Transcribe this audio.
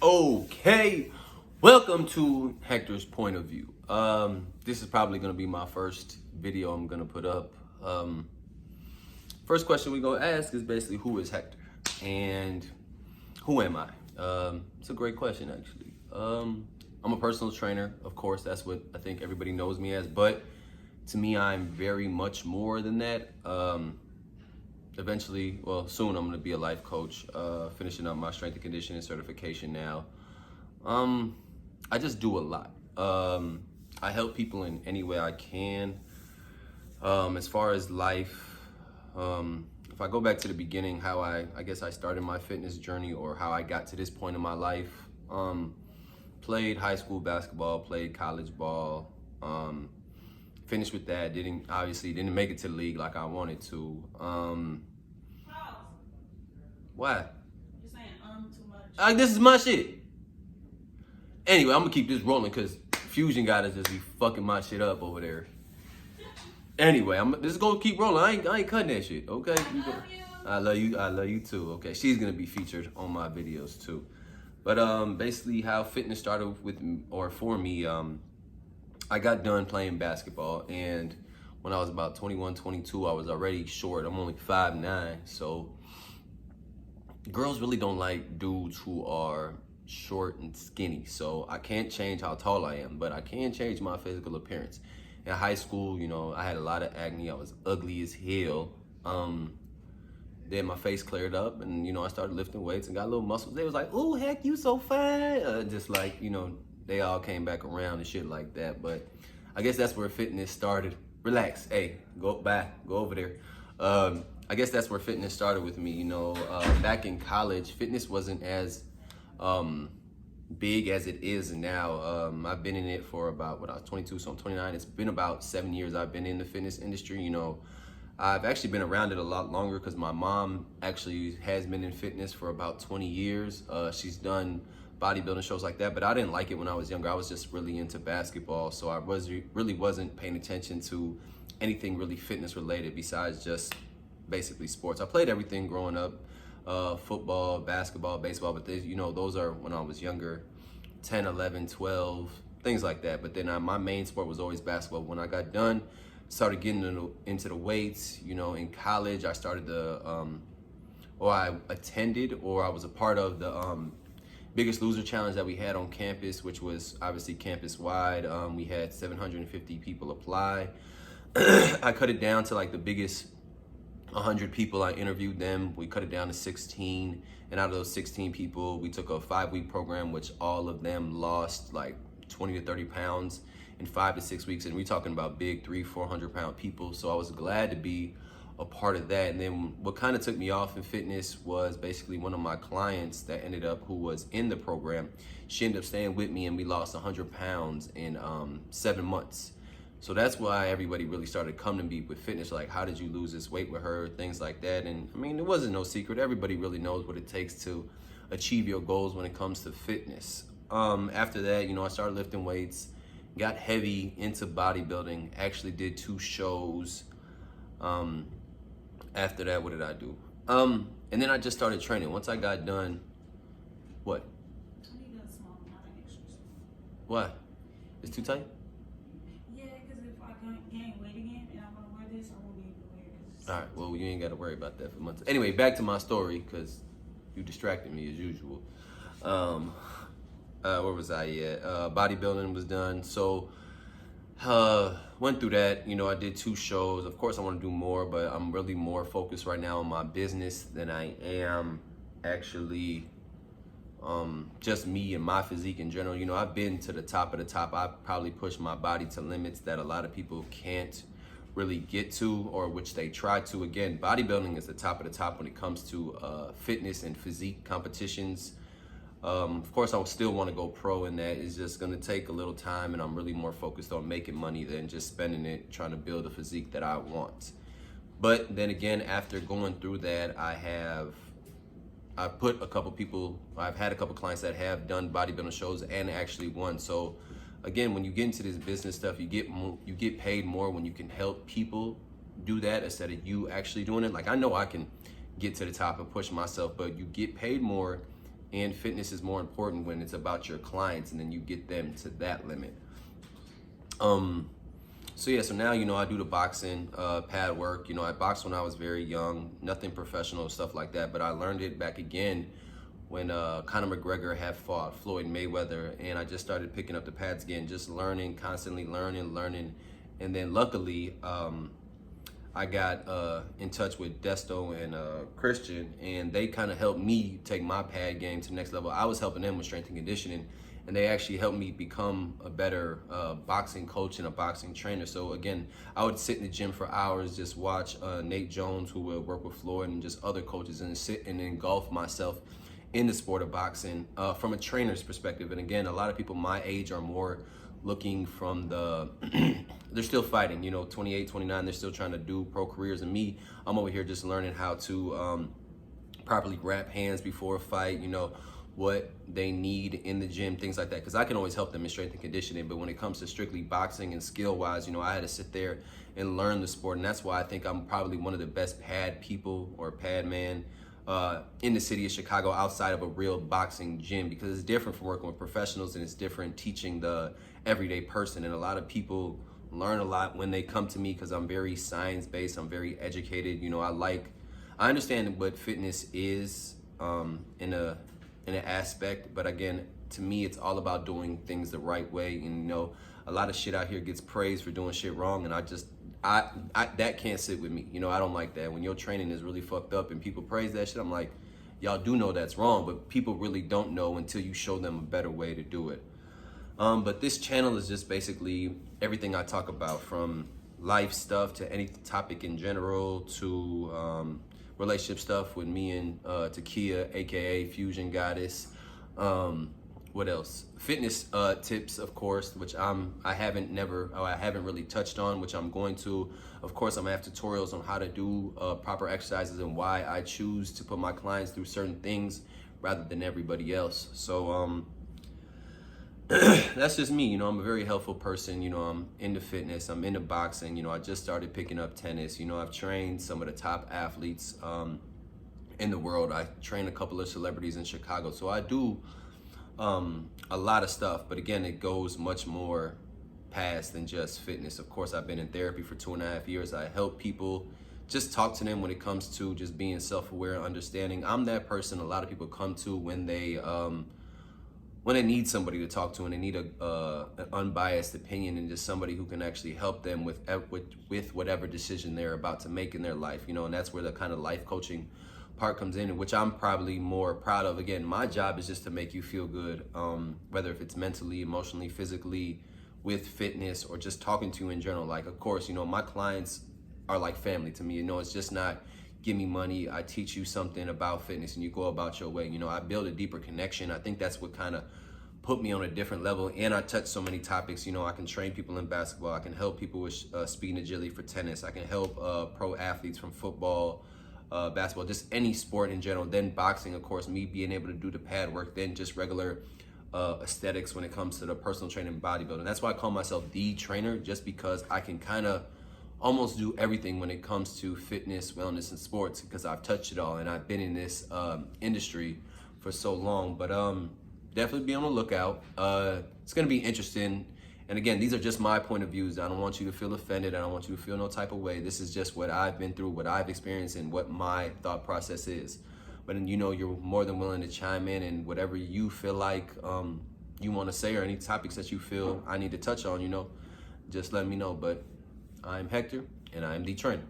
Okay, welcome to Hector's Point of View. This is probably gonna be my first video I'm gonna put up. First question we gonna ask is basically who is Hector and who am I? It's a great question actually. I'm a personal trainer, of course. That's what I think everybody knows me as. But to me, I'm very much more than that. Eventually, well, soon I'm gonna be a life coach, finishing up my strength and conditioning certification now. I just do a lot. I help people in any way I can. As far as life, if I go back to the beginning, how I guess I started my fitness journey or how I got to this point in my life, played high school basketball, played college ball, finished with that, didn't make it to the league like I wanted to. What? You're saying too much. Like, this is my shit. Anyway, I'm gonna keep this rolling because Fusion gotta just be fucking my shit up over there. Anyway, I'm just gonna keep rolling. I ain't cutting that shit, okay? I love you. I love you too. Okay, she's gonna be featured on my videos too. But basically, how fitness started with or for me, I got done playing basketball, and when I was about 21, 22, I was already short. I'm only 5'9", so girls really don't like dudes who are short and skinny. So I can't change how tall I am, but I can change my physical appearance. In high school, I had a lot of acne. I was ugly as hell. Then my face cleared up, and I started lifting weights and got little muscles. They was like, "Ooh, heck, you so fine!" Just like they all came back around and shit like that. But I guess that's where fitness started. Relax, hey, go over there. I guess that's where fitness started with me. Back in college, fitness wasn't as big as it is now. I've been in it for about, I was 22, so I'm 29. It's been about 7 years I've been in the fitness industry. I've actually been around it a lot longer because my mom actually has been in fitness for about 20 years. She's done bodybuilding shows like that, but I didn't like it when I was younger. I was just really into basketball, so I really wasn't paying attention to anything really fitness related besides just basically sports. I played everything growing up, football, basketball, baseball, but those are when I was younger, 10, 11, 12, things like that. But then my main sport was always basketball. When I got done, started getting into the weights. In college, I started I attended or I was a part of the Biggest Loser challenge that we had on campus, which was obviously campus wide. We had 750 people apply. I cut it down to like the biggest 100 people. I interviewed them. We cut it down to 16, and out of those 16 people, we took a 5-week program, which all of them lost like 20 to 30 pounds in 5 to 6 weeks. And we're talking about big 300-400 pound people. So I was glad to be a part of that. And then what kind of took me off in fitness was basically one of my clients that who was in the program. She ended up staying with me, and we lost 100 pounds in 7 months. So that's why everybody really started coming to me with fitness, like, how did you lose this weight with her, things like that. And I mean, it wasn't no secret. Everybody really knows what it takes to achieve your goals when it comes to fitness. After that, I started lifting weights, got heavy into bodybuilding, actually did 2 shows. After that, what did I do? And then I just started training. Once I got done, what? I need a small amount of extra. What? It's too tight? Yeah, because if I gain weight again and I want to wear this, I won't be able to wear it. All right, well, you ain't got to worry about that for months. Anyway, back to my story, because you distracted me as usual. Where was I at? Bodybuilding was done. So, went through that. I did 2 shows. Of course, I want to do more, but I'm really more focused right now on my business than I am actually just me and my physique in general. I've been to the top of the top. I've probably pushed my body to limits that a lot of people can't really get to, or which they try to. Again, bodybuilding is the top of the top when it comes to fitness and physique competitions. Of course, I still want to go pro in that. It's just going to take a little time, and I'm really more focused on making money than just spending it trying to build a physique that I want. But then again, after going through that, I've had a couple clients that have done bodybuilding shows and actually won. So again, when you get into this business stuff, you get paid more when you can help people do that instead of you actually doing it. Like, I know I can get to the top and push myself, but you get paid more and fitness is more important when it's about your clients and then you get them to that limit. So yeah, so now, I do the boxing, pad work. I boxed when I was very young, nothing professional, stuff like that. But I learned it back again when Conor McGregor had fought Floyd Mayweather, and I just started picking up the pads again, just learning, constantly learning. And then luckily, I got in touch with Desto and Christian, and they kind of helped me take my pad game to the next level. I was helping them with strength and conditioning, and they actually helped me become a better boxing coach and a boxing trainer. So again, I would sit in the gym for hours, just watch Nate Jones, who would work with Floyd, and just other coaches, and sit and engulf myself in the sport of boxing from a trainer's perspective. And again, a lot of people my age are more looking from the they're still fighting, 28, 29, they're still trying to do pro careers. And me, I'm over here just learning how to properly wrap hands before a fight, what they need in the gym, things like that, because I can always help them in strength and conditioning. But when it comes to strictly boxing and skill wise, I had to sit there and learn the sport. And that's why I think I'm probably one of the best pad people or pad man in the city of Chicago, outside of a real boxing gym, because it's different from working with professionals, and it's different teaching the everyday person. And a lot of people learn a lot when they come to me because I'm very science-based, I'm very educated. I understand what fitness is in an aspect, but again, to me, it's all about doing things the right way. And a lot of shit out here gets praised for doing shit wrong, and I that can't sit with me. I don't like that. When your training is really fucked up and people praise that shit, I'm like, y'all do know that's wrong, but people really don't know until you show them a better way to do it. But this channel is just basically everything I talk about, from life stuff to any topic in general, to relationship stuff with me and Takia, aka Fusion Goddess. What else? Fitness tips, of course, which I haven't really touched on, which I'm going to. Of course, I'm gonna have tutorials on how to do proper exercises and why I choose to put my clients through certain things rather than everybody else. So that's just me. I'm a very helpful person. I'm into fitness, I'm into boxing. I just started picking up tennis. I've trained some of the top athletes in the world. I train a couple of celebrities in Chicago. So I do a lot of stuff, but again, it goes much more past than just fitness. Of course, I've been in therapy for 2.5 years. I help people, just talk to them when it comes to just being self-aware and understanding. I'm that person a lot of people come to when they need somebody to talk to, and they need an unbiased opinion, and just somebody who can actually help them with whatever decision they're about to make in their life. And that's where the kind of life coaching part comes in, which I'm probably more proud of. Again, my job is just to make you feel good, whether if it's mentally, emotionally, physically, with fitness, or just talking to you in general. Like, of course, my clients are like family to me. It's just not give me money, I teach you something about fitness, and you go about your way. I build a deeper connection. I think that's what kind of put me on a different level. And I touch so many topics. I can train people in basketball, I can help people with speed and agility for tennis, I can help pro athletes from football, basketball, just any sport in general. Then boxing, of course, me being able to do the pad work, then just regular aesthetics when it comes to the personal training and bodybuilding. That's why I call myself the trainer, just because I can kind of almost do everything when it comes to fitness, wellness, and sports, because I've touched it all and I've been in this industry for so long. But definitely be on the lookout. It's gonna be interesting. And again, these are just my point of views. I don't want you to feel offended. I don't want you to feel no type of way. This is just what I've been through, what I've experienced, and what my thought process is. But you're more than willing to chime in, and whatever you feel like you want to say, or any topics that you feel I need to touch on, just let me know. But I'm Hector, and I'm the trainer.